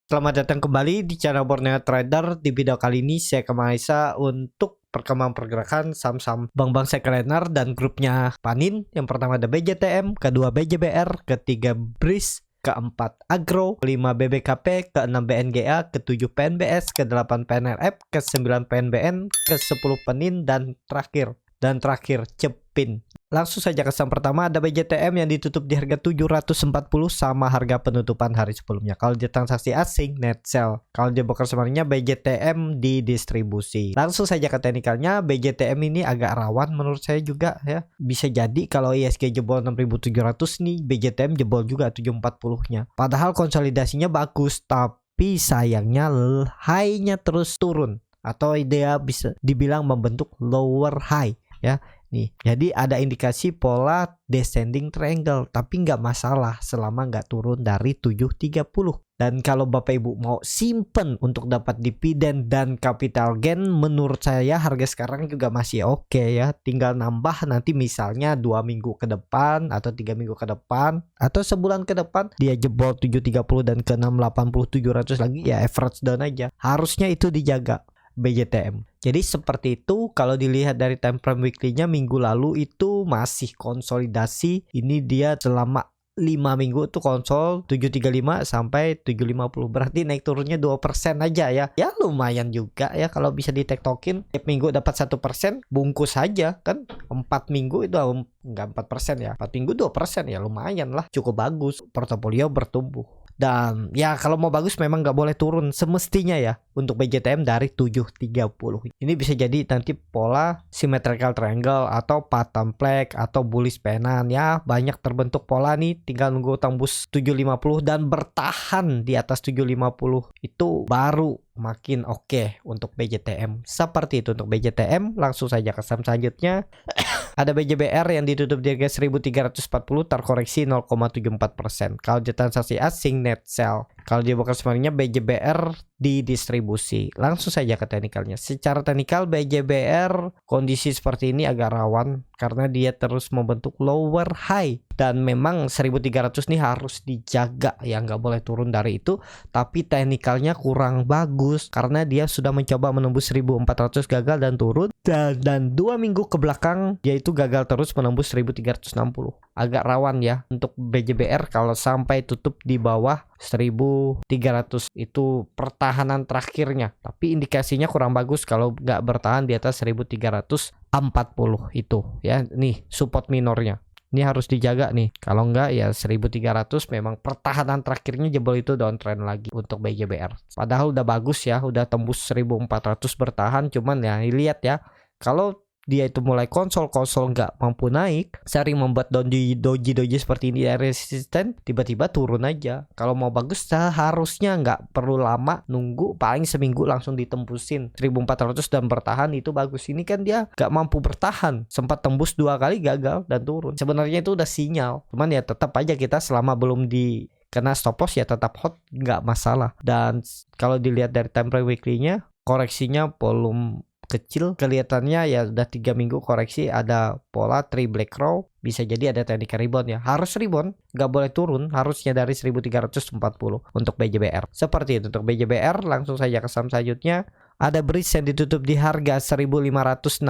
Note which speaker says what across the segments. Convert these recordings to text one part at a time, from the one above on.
Speaker 1: Selamat datang kembali di channel Borneo Trader. Di video kali ini saya ke Malaysia untuk perkembangan pergerakan saham-saham bank-bank seculainer dan grupnya Panin. Yang pertama ada BJTM, kedua BJBR, ketiga BRIS, keempat Agro, kelima BBKP, keenam BNGA, ketujuh PNBS, kedelapan PNRF, kesembilan PNBN, kesepuluh Penin, dan terakhir Cepin. Langsung saja ke saham pertama ada BJTM yang ditutup di harga 740 sama harga penutupan hari sebelumnya. Kalau dia transaksi asing net sell. Kalau dia broker sebenarnya BJTM di distribusi. Langsung saja ke teknikalnya, BJTM ini agak rawan menurut saya juga ya. Bisa jadi kalau ISG jebol 6700 nih, BJTM jebol juga 740-nya. Padahal konsolidasinya bagus, tapi sayangnya high-nya terus turun atau dia bisa dibilang membentuk lower high ya. Nih, jadi ada indikasi pola descending triangle, tapi nggak masalah selama nggak turun dari 730. Dan kalau Bapak Ibu mau simpen untuk dapat dividen dan capital gain, menurut saya harga sekarang juga masih oke ya. Tinggal nambah nanti misalnya 2 minggu ke depan atau 3 minggu ke depan atau sebulan ke depan dia jebol 730 dan ke 680 700 lagi ya, average down aja. Harusnya itu dijaga BJTM. Jadi seperti itu. Kalau dilihat dari time frame weekly-nya minggu lalu itu masih konsolidasi. Ini dia selama 5 minggu tuh konsol 735 sampai 750. Berarti naik turunnya 2% aja ya. Ya lumayan juga ya kalau bisa ditektokin. Tiap minggu dapat 1%, bungkus saja kan. 4 minggu itu enggak 4% ya. 4 minggu 2% ya lumayan lah. Cukup bagus. Portofolio bertumbuh. Dan ya kalau mau bagus memang nggak boleh turun semestinya ya untuk BJTM dari 730. Ini bisa jadi nanti pola symmetrical triangle atau pattern flag atau bullish pennant ya. Banyak terbentuk pola nih, tinggal nunggu tembus 750 dan bertahan di atas 750 itu baru makin oke untuk BJTM. Seperti itu untuk BJTM. Langsung saja ke saham selanjutnya. Ada BJBR yang ditutup di harga 1340 terkoreksi 0,74%. Kalau dia transaksi asing net sell. Kalau dia bukan sebenarnya BJBR di distribusi. Langsung saja ke teknikalnya. Secara teknikal BJBR kondisi seperti ini agak rawan karena dia terus membentuk lower high. Dan memang 1300 nih harus dijaga ya, nggak boleh turun dari itu. Tapi teknikalnya kurang bagus karena dia sudah mencoba menembus 1400 gagal dan turun. Dan 2 minggu ke belakang yaitu gagal terus menembus 1360. Agak rawan ya untuk BJBR kalau sampai tutup di bawah 1300 itu pertahanan terakhirnya. Tapi indikasinya kurang bagus kalau nggak bertahan di atas 1340 itu ya. Nih support minornya. Ini harus dijaga nih. Kalau enggak ya 1300 memang pertahanan terakhirnya jebol itu downtrend lagi untuk BJBR. Padahal udah bagus ya, udah tembus 1400 bertahan, cuman ya lihat ya. Kalau dia itu mulai konsol nggak mampu naik, sering membuat doji seperti ini resisten, tiba-tiba turun aja. Kalau mau bagus seharusnya nggak perlu lama nunggu, paling seminggu langsung ditembusin 1400 dan bertahan, itu bagus. Ini kan dia nggak mampu bertahan, sempat tembus 2 kali gagal dan turun. Sebenarnya itu udah sinyal, cuman ya tetap aja kita selama belum di kena stop loss ya tetap hot, nggak masalah. Dan kalau dilihat dari time frame weekly-nya, koreksinya volume kecil, kelihatannya ya udah 3 minggu koreksi. Ada pola 3 black row, bisa jadi ada technical rebound ya, harus rebound, nggak boleh turun, harusnya dari 1340 untuk BJBR. Seperti itu untuk BJBR. Langsung saja ke saham selanjutnya. Ada BRIS yang ditutup di harga 1565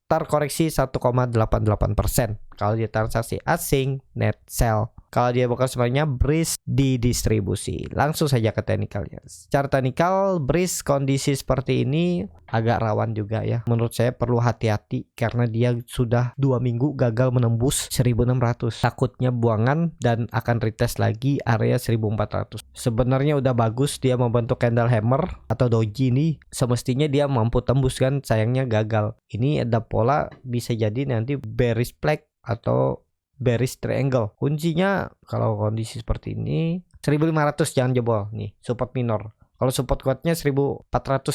Speaker 1: terkoreksi 1,88%. Kalau dia transaksi asing net sell. Kalau dia bukan sebenarnya BRIS di distribusi. Langsung saja ke teknikalnya. Secara teknikal BRIS kondisi seperti ini agak rawan juga ya. Menurut saya perlu hati-hati karena dia sudah 2 minggu gagal menembus 1600. Takutnya buangan dan akan retest lagi area 1400. Sebenarnya udah bagus dia membentuk candle hammer atau doji nih. Semestinya dia mampu tembus kan, sayangnya gagal. Ini ada pola bisa jadi nanti bearish flag atau bearish triangle. Kuncinya kalau kondisi seperti ini 1500 jangan jebol nih, support minor. Kalau support kuatnya 1400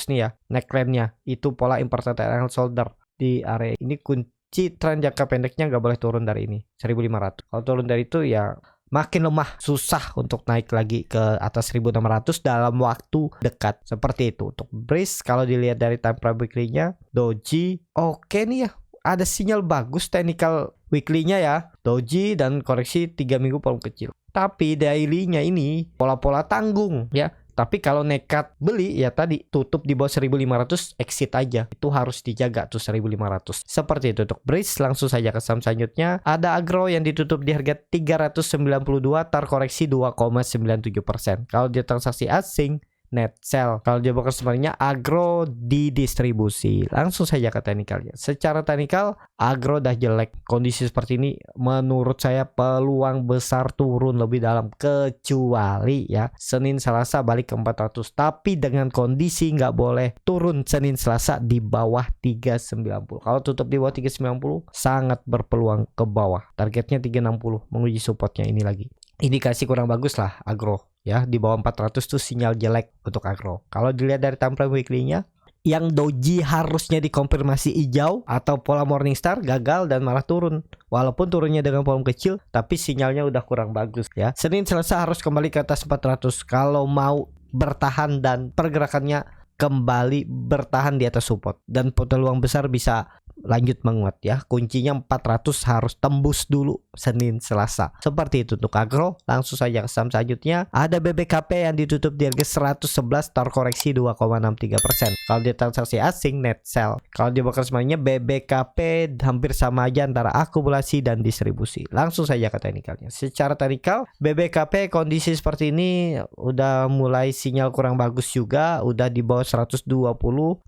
Speaker 1: nih ya, neckline-nya itu pola important triangle shoulder di area ini. Kunci tren jangka pendeknya nggak boleh turun dari ini 1500. Kalau turun dari itu ya makin lemah, susah untuk naik lagi ke atas 1600 dalam waktu dekat. Seperti itu untuk BRIS. Kalau dilihat dari time frame weekly-nya, doji oke nih ya, ada sinyal bagus technical weekly-nya ya, doji dan koreksi 3 minggu volume kecil. Tapi daily-nya ini pola-pola tanggung ya, Tapi kalau nekat beli ya tadi tutup di bawah 1500 exit aja. Itu harus dijaga tuh 1500. Seperti itu untuk Breeze. Langsung saja ke saham selanjutnya. Ada Agro yang ditutup di harga 392 terkoreksi 2,97%. Kalau dia transaksi asing net sell. Kalau dia bukan sebenarnya Agro di distribusi. Langsung saja ke teknikalnya. Secara teknikal Agro dah jelek. Kondisi seperti ini menurut saya peluang besar turun lebih dalam, kecuali ya Senin Selasa balik ke 400. Tapi dengan kondisi nggak boleh turun Senin Selasa di bawah 390. Kalau tutup di bawah 390 sangat berpeluang ke bawah. Targetnya 360, menguji supportnya ini lagi. Indikasi kurang bagus lah Agro ya, di bawah 400 tuh sinyal jelek untuk Agro. Kalau dilihat dari time frame weekly-nya, yang doji harusnya dikonfirmasi hijau atau pola Morningstar gagal dan malah turun. Walaupun turunnya dengan volume kecil, tapi sinyalnya udah kurang bagus ya. Senin Selasa harus kembali ke atas 400 kalau mau bertahan dan pergerakannya kembali bertahan di atas support, dan peluang besar bisa lanjut menguat ya. Kuncinya 400 harus tembus dulu Senin Selasa. Seperti itu untuk Agro. Langsung saja ke saham selanjutnya. Ada BBKP yang ditutup di harga 111 terkoreksi 2,63%. Kalau dia transaksi asing net sell. Kalau dia bakal semuanya BBKP hampir sama aja antara akumulasi dan distribusi. Langsung saja ke teknikalnya. Secara teknikal BBKP kondisi seperti ini udah mulai sinyal kurang bagus juga, udah di bawah 120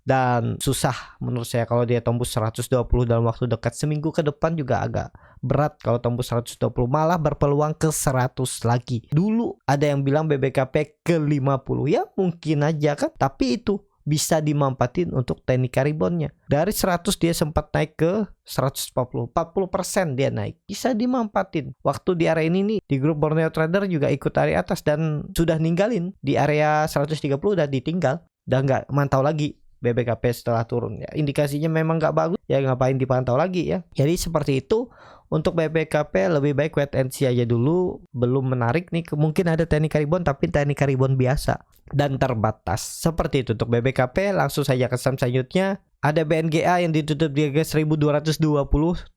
Speaker 1: dan susah menurut saya kalau dia tembus 120 dalam waktu dekat. Seminggu ke depan juga agak berat kalau tembus 120, malah berpeluang ke 100 lagi. Dulu ada yang bilang BBKP ke 50, ya mungkin aja kan, tapi itu bisa dimanfaatin untuk teknik reboundnya. Dari 100 dia sempat naik ke 140, 40% dia naik, bisa dimanfaatin. Waktu di area ini nih, di grup Borneo Trader juga ikut area atas dan sudah ninggalin di area 130, udah ditinggal, udah nggak mantau lagi BBKP setelah turun ya. Indikasinya memang nggak bagus ya, ngapain dipantau lagi ya. Jadi seperti itu untuk BBKP, lebih baik wait and see aja dulu, belum menarik nih. Mungkin ada teknik rebound tapi teknik rebound biasa dan terbatas. Seperti itu untuk BBKP. Langsung saja ke saham selanjutnya. Ada BNGA yang ditutup di harga 1220,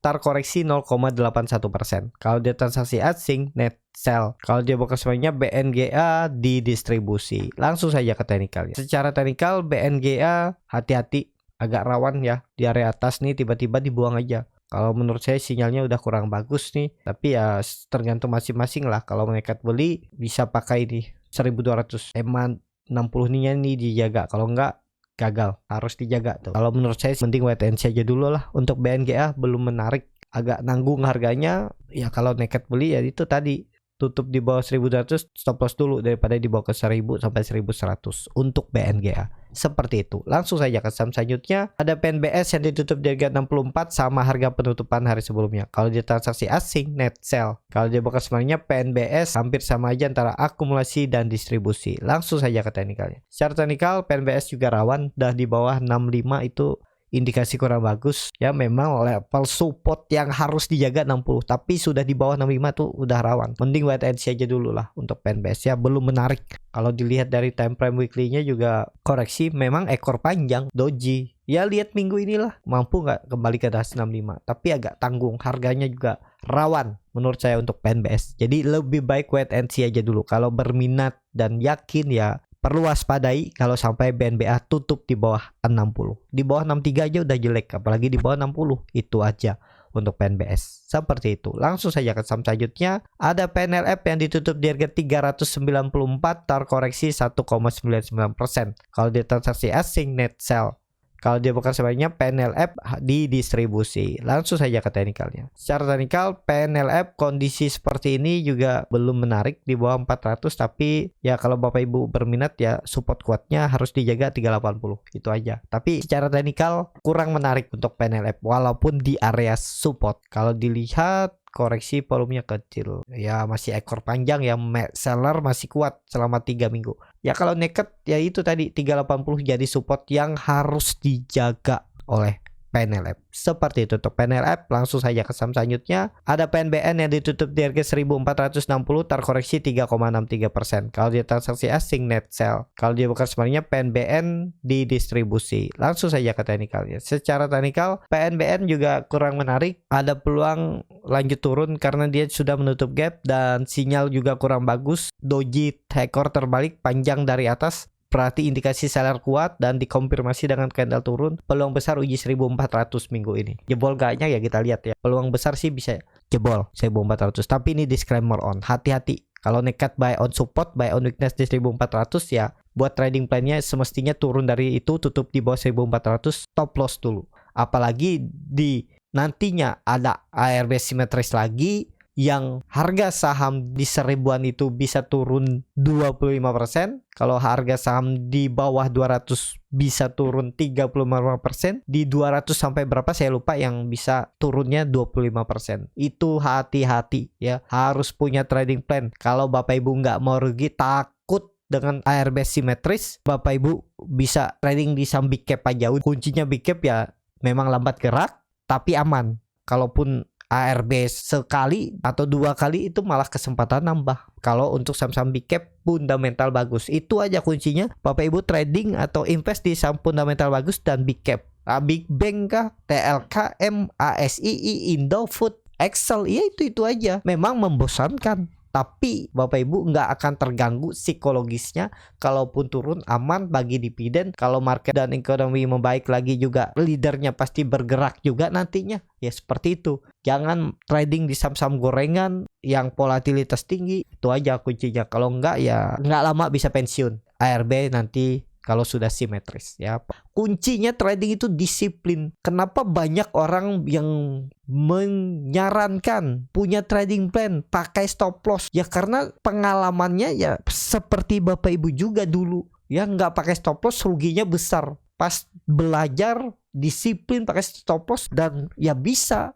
Speaker 1: terkoreksi 0,81%. Kalau dia transaksi asing net sell. Kalau dia bukan semuanya BNGA di distribusi. Langsung saja ke teknikalnya. Secara teknikal BNGA hati-hati, agak rawan ya di area atas nih, tiba-tiba dibuang aja. Kalau menurut saya sinyalnya udah kurang bagus nih, tapi ya tergantung masing-masing lah. Kalau nekat beli bisa pakai di 1200, emang 60 nih dijaga. Kalau enggak gagal, harus dijaga tuh. Kalau menurut saya mending wait and see aja dulu lah. Untuk BNGA belum menarik, agak nanggung harganya. Ya kalau nekat beli ya itu tadi, tutup di bawah 1200, stop loss dulu daripada di bawah ke 1000 sampai 1100 untuk BNGA. Seperti itu. Langsung saja ke saham selanjutnya. Ada PNBS yang ditutup di harga 64 sama harga penutupan hari sebelumnya. Kalau dia transaksi asing net sell. Kalau dia bukan sebenarnya PNBS hampir sama aja antara akumulasi dan distribusi. Langsung saja ke teknikalnya. Secara teknikal PNBS juga rawan, dah di bawah 65 itu indikasi kurang bagus ya. Memang level support yang harus dijaga 60, tapi sudah di bawah 65 tuh udah rawan. Mending wait and see aja dulu lah untuk PNBS ya, belum menarik. Kalau dilihat dari time frame weekly-nya juga koreksi, memang ekor panjang doji. Ya lihat minggu inilah mampu nggak kembali ke atas 65, tapi agak tanggung, harganya juga rawan menurut saya untuk PNBS. Jadi lebih baik wait and see aja dulu. Kalau berminat dan yakin ya perlu waspadai kalau sampai BNBA tutup di bawah 60. Di bawah 63 aja udah jelek, apalagi di bawah 60. Itu aja untuk PNBS. Seperti itu. Langsung saja ke saham selanjutnya. Ada PNLF yang ditutup di harga 394, terkoreksi 1,99%. Kalau dia transaksi asing net sell. Kalau dia bukan sebenarnya PNLF di distribusi. Langsung saja ke teknikalnya. Secara teknikal PNLF kondisi seperti ini juga belum menarik di bawah 400, tapi ya kalau Bapak Ibu berminat ya support kuatnya harus dijaga 380. Itu aja. Tapi secara teknikal kurang menarik untuk PNLF walaupun di area support. Kalau dilihat koreksi volumenya kecil ya, masih ekor panjang ya, seller masih kuat selama 3 minggu ya. Kalau naked ya itu tadi 380 jadi support yang harus dijaga oleh PNLF. Seperti itu untuk PNLF. Langsung saja ke saham selanjutnya. Ada PNBN yang ditutup di harga 1460 terkoreksi 3,63%. Kalau dia transaksi asing net sell. Kalau dia bukan sebenarnya PNBN di distribusi. Langsung saja ke teknikalnya. Secara teknikal PNBN juga kurang menarik. Ada peluang lanjut turun karena dia sudah menutup gap dan sinyal juga kurang bagus. Doji ekor terbalik panjang dari atas. Berarti indikasi seller kuat dan dikonfirmasi dengan candle turun. Peluang besar uji 1400 minggu ini. Jebol gaknya ya kita lihat ya. Peluang besar sih bisa jebol 1400. Tapi ini disclaimer on. Hati-hati. Kalau nekat buy on support, buy on weakness di 1400 ya. Buat trading plan-nya semestinya turun dari itu, tutup di bawah 1400, stop loss dulu. Apalagi di nantinya ada ARB simetris lagi. Yang harga saham di 1000-an itu bisa turun 25%. Kalau harga saham di bawah 200 bisa turun 35%. Di 200 sampai berapa saya lupa yang bisa turunnya 25%. Itu hati-hati ya. Harus punya trading plan. Kalau Bapak Ibu nggak mau rugi, takut dengan ARB simetris, Bapak Ibu bisa trading di saham big cap aja. Kuncinya big cap ya memang lambat gerak tapi aman. Kalaupun ARB sekali atau 2 kali itu malah kesempatan nambah. Kalau untuk saham-saham big cap fundamental bagus, itu aja kuncinya. Bapak Ibu trading atau invest di saham fundamental bagus dan big cap. Big Bank kah, TLKM, ASII, Indofood, Excel, ya itu aja. Memang membosankan. Tapi Bapak Ibu nggak akan terganggu psikologisnya. Kalaupun turun aman bagi dividen. Kalau market dan ekonomi membaik lagi juga, leadernya pasti bergerak juga nantinya. Ya seperti itu. Jangan trading di saham-saham gorengan yang volatilitas tinggi. Itu aja kuncinya. Kalau nggak ya nggak lama bisa pensiun. ARB nanti kalau sudah simetris ya. Kuncinya trading itu disiplin. Kenapa banyak orang yang menyarankan punya trading plan pakai stop loss? Ya karena pengalamannya ya seperti Bapak Ibu juga dulu. Ya nggak pakai stop loss ruginya besar. Pas belajar disiplin pakai stop loss dan ya bisa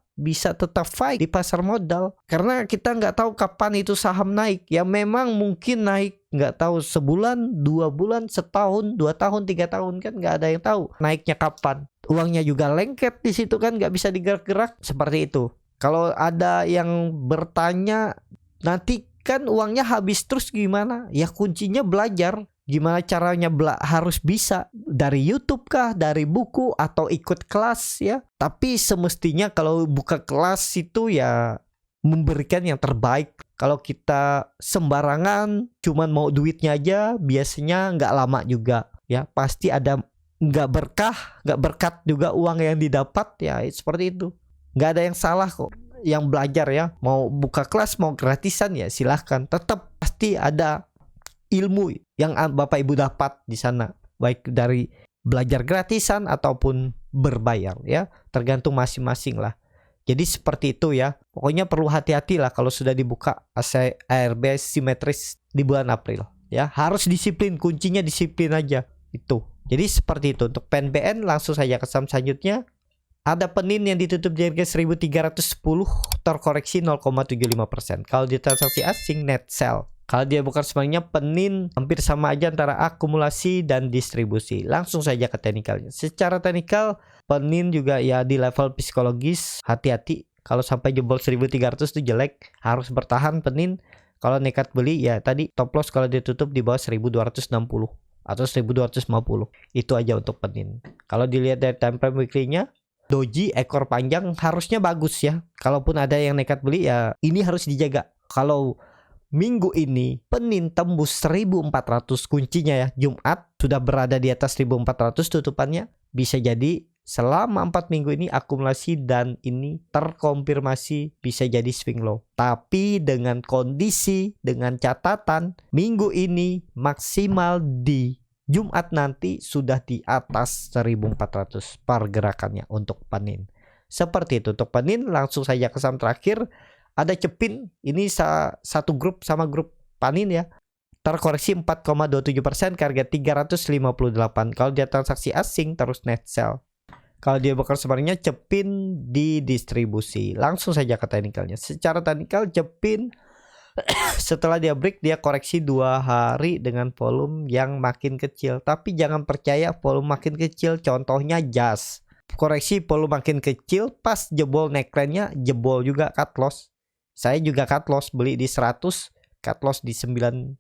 Speaker 1: tetap fight di pasar modal. Karena kita nggak tahu kapan itu saham naik. Ya memang mungkin naik nggak tahu sebulan, 2 bulan, setahun, 2 tahun, 3 tahun kan nggak ada yang tahu naiknya kapan. Uangnya juga lengket di situ kan nggak bisa digerak-gerak seperti itu. Kalau ada yang bertanya nanti kan uangnya habis terus gimana? Ya kuncinya belajar. Gimana caranya harus bisa dari YouTube kah, dari buku atau ikut kelas ya. Tapi semestinya kalau buka kelas itu ya memberikan yang terbaik. Kalau kita sembarangan cuman mau duitnya aja biasanya nggak lama juga ya. Pasti ada nggak berkat juga uang yang didapat ya seperti itu. Nggak ada yang salah kok. Yang belajar ya mau buka kelas mau gratisan ya silahkan. Tetap pasti ada ilmu yang Bapak Ibu dapat di sana, baik dari belajar gratisan ataupun berbayar ya, tergantung masing-masing lah. Jadi seperti itu ya. Pokoknya perlu hati-hati lah kalau sudah dibuka ARB simetris di bulan April ya. Harus disiplin, kuncinya disiplin aja itu. Jadi seperti itu untuk PNBN. Langsung saja ke saham selanjutnya. Ada Penin yang ditutup di harga 1310 terkoreksi 0,75%. Kalau di transaksi asing net sell. Kalau dia bukan sebenarnya Penin hampir sama aja antara akumulasi dan distribusi. Langsung saja ke teknikalnya. Secara teknikal Penin juga ya di level psikologis hati-hati. Kalau sampai jebol 1300 itu jelek. Harus bertahan Penin. Kalau nekat beli ya tadi top loss kalau ditutup di bawah 1260 atau 1250. Itu aja untuk Penin. Kalau dilihat dari time frame weekly-nya, doji ekor panjang harusnya bagus ya. Kalaupun ada yang nekat beli ya ini harus dijaga. Kalau minggu ini Penin tembus 1400 kuncinya ya. Jumat sudah berada di atas 1400 tutupannya. Bisa jadi selama 4 minggu ini akumulasi dan ini terkonfirmasi bisa jadi swing low. Tapi dengan kondisi, dengan catatan minggu ini maksimal di Jumat nanti sudah di atas 1400 pergerakannya untuk Penin. Seperti itu untuk Penin. Langsung saja ke saham terakhir. Ada Cepin, ini satu grup sama grup Panin ya. Terkoreksi 4,27% ke harga 358. Kalau dia transaksi asing terus net sell. Kalau dia bukan sebenarnya Cepin di distribusi. Langsung saja ke teknikalnya. Secara teknikal Cepin setelah dia break dia koreksi 2 hari dengan volume yang makin kecil. Tapi jangan percaya volume makin kecil. Contohnya JAS. koreksi volume makin kecil, pas jebol neckline-nya jebol juga cut loss. Saya juga cut loss, beli di 100, cut loss di 94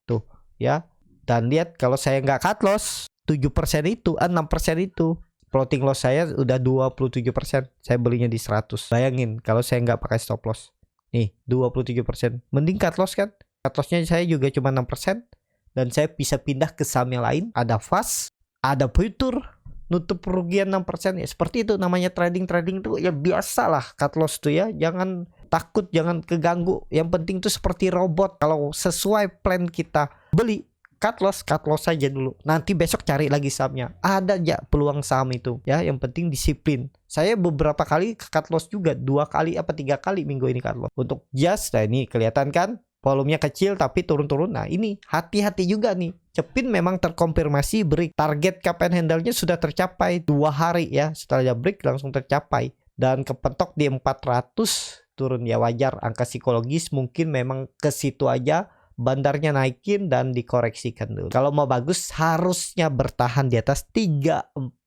Speaker 1: tuh ya. Dan lihat kalau saya nggak cut loss 7% itu, 6% itu floating loss saya udah 27%. Saya belinya di 100. Bayangin kalau saya nggak pakai stop loss. Nih 27%. Mending cut loss kan? Cut lossnya saya juga cuma 6%. Dan saya bisa pindah ke saham yang lain. Ada fast, ada future, nutup kerugian 6% ya. Seperti itu namanya trading tuh ya biasa lah cut loss tuh ya. Jangan takut, jangan keganggu. Yang penting tuh seperti robot. Kalau sesuai plan kita beli, cut loss saja dulu. Nanti besok cari lagi sahamnya. Ada aja peluang saham itu ya. Yang penting disiplin. Saya beberapa kali cut loss juga, 2 kali apa 3 kali minggu ini cut loss. Untuk just, nah ini kelihatan kan volumenya kecil tapi turun-turun. Nah ini hati-hati juga nih. Cepin memang terkonfirmasi break. Target cap and handle-nya sudah tercapai 2 hari ya. Setelah break langsung tercapai. Dan kepentok di 400 turun ya, wajar. Angka psikologis mungkin memang ke situ aja. Bandarnya naikin dan dikoreksikan dulu. Kalau mau bagus harusnya bertahan di atas 340.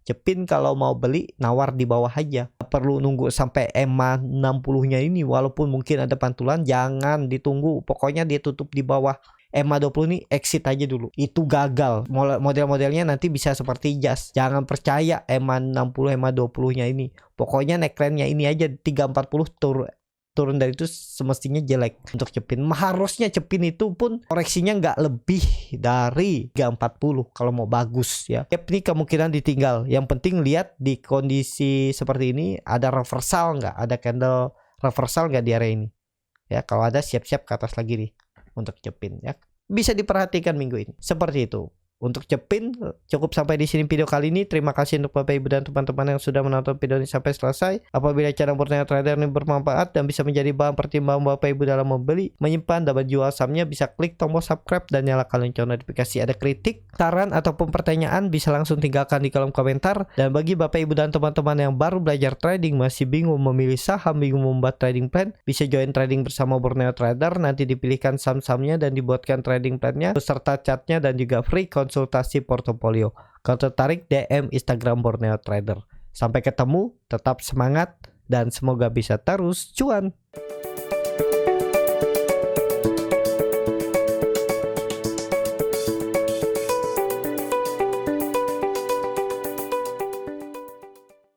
Speaker 1: Cepin kalau mau beli nawar di bawah aja. Perlu nunggu sampai EMA 60-nya ini, walaupun mungkin ada pantulan, jangan ditunggu. Pokoknya dia tutup di bawah EMA 20 ini, exit aja dulu. Itu gagal. Model-modelnya nanti bisa seperti jas. Jangan percaya EMA 60, EMA 20-nya ini. Pokoknya neckline-nya ini aja 340 turun dari itu semestinya jelek untuk Cepin. Harusnya Cepin itu pun koreksinya nggak lebih dari 340 kalau mau bagus ya. Cap ini kemungkinan ditinggal. Yang penting lihat di kondisi seperti ini ada reversal nggak, ada candle reversal nggak di area ini. Ya kalau ada siap-siap ke atas lagi nih untuk Cepin ya. Bisa diperhatikan minggu ini. Seperti itu. Untuk Cepin cukup sampai di sini video kali ini. Terima kasih untuk Bapak Ibu dan teman-teman yang sudah menonton video ini sampai selesai. Apabila cara bertanya trader ini bermanfaat dan bisa menjadi bahan pertimbangan Bapak Ibu dalam membeli, menyimpan, dan menjual sahamnya, bisa klik tombol subscribe dan nyalakan lonceng notifikasi. Ada kritik, saran ataupun pertanyaan bisa langsung tinggalkan di kolom komentar. Dan bagi Bapak Ibu dan teman-teman yang baru belajar trading, masih bingung memilih saham, bingung membuat trading plan, bisa join trading bersama Borneo Trader. Nanti dipilihkan saham-sahamnya dan dibuatkan trading plannya beserta chartnya dan juga free konsultasi portofolio. Kalau tertarik, DM Instagram Borneo Trader. Sampai ketemu, tetap semangat dan semoga bisa terus cuan.